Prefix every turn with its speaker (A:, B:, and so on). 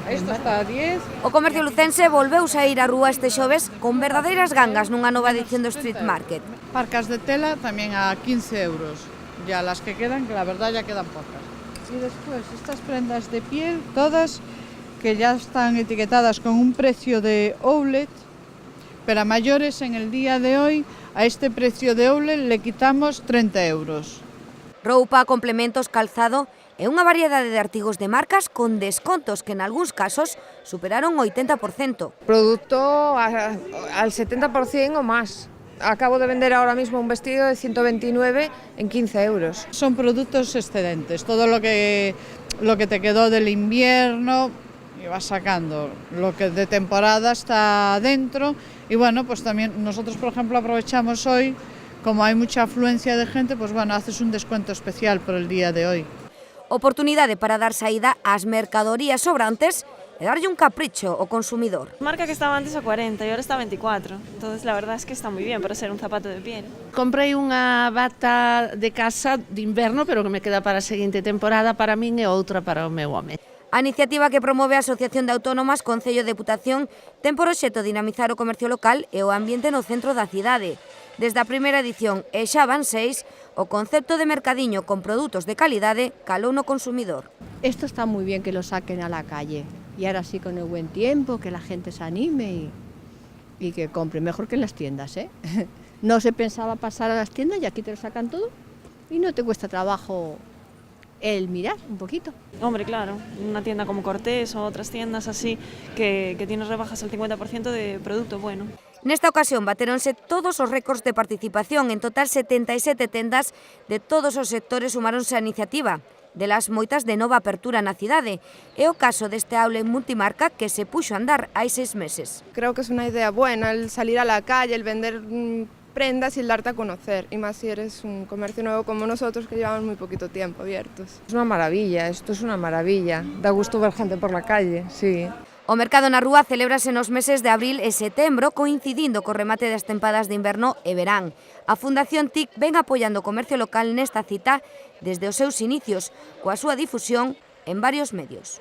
A: Esto está a 10.
B: O comercio lucense volveu saír á rúa este xoves con verdadeiras gangas nunha nova edición do Street Market.
A: Parcas de tela también a 15 euros. Ya las que quedan, que la verdad ya quedan pocas. Y después estas prendas de piel, todas que ya están etiquetadas con un precio de outlet, pero a mayores en el día de hoy, a este precio de outlet le quitamos 30 euros.
B: Roupa, complementos, calzado e unha variedade de artigos de marcas con descontos que en algúns casos superaron o 80%.
C: Producto al 70% o más. Acabo de vender ahora mismo un vestido de 129 en 15 euros.
A: Son productos excedentes, todo lo que te quedó del invierno y vas sacando, lo que de temporada está dentro y bueno, pues también nosotros por ejemplo aprovechamos hoy, como hay mucha afluencia de gente, pues bueno, haces un descuento especial por el día de hoy.
B: Oportunidade para dar saída ás mercadorías sobrantes e darlle un capricho ao consumidor.
D: Marca que estaba antes a 40 y ahora está a 24, entonces la verdad es que está muy bien para ser un zapato de piel.
E: Comprei unha bata de casa de inverno, pero que me queda para a seguinte temporada para min e outra para o meu home.
B: A iniciativa que promove a Asociación de Autónomas Concello de Deputación ten por obxecto dinamizar o comercio local e o ambiente no centro da cidade. Desde a primeira edición, e xa van 6, o concepto de mercadiño con produtos de calidade calou no consumidor.
F: Esto está muy bien que lo saquen a la calle y ahora sí con el buen tiempo, que la gente se anime y que compre mejor que en las tiendas, ¿eh? No se pensaba pasar a las tiendas y aquí te lo sacan todo y no te cuesta trabajo el mirar un poquito.
D: Hombre, claro, una tienda como Cortés o otras tiendas así que tienes rebajas al 50% de producto bueno.
B: Nesta ocasión bateronse todos os récords de participación. En total 77 tendas de todos os sectores sumáronse á iniciativa. Delas moitas de nova apertura na cidade. É o caso deste outlet multimarca que se puxo a andar hai 6 meses.
G: Creo que es una idea buena el salir a la calle, el vender prendas y el darte a conocer, y más si eres un comercio nuevo como nosotros que llevamos muy poquito tiempo abiertos.
C: Es una maravilla, esto es una maravilla. Da gusto ver gente por la calle, sí.
B: O mercado na rúa celébrase nos meses de abril e setembro, coincidindo co remate das tempadas de inverno e verán. A Fundación TIC ven apoiando o comercio local nesta cita desde os seus inicios, coa súa difusión en varios medios.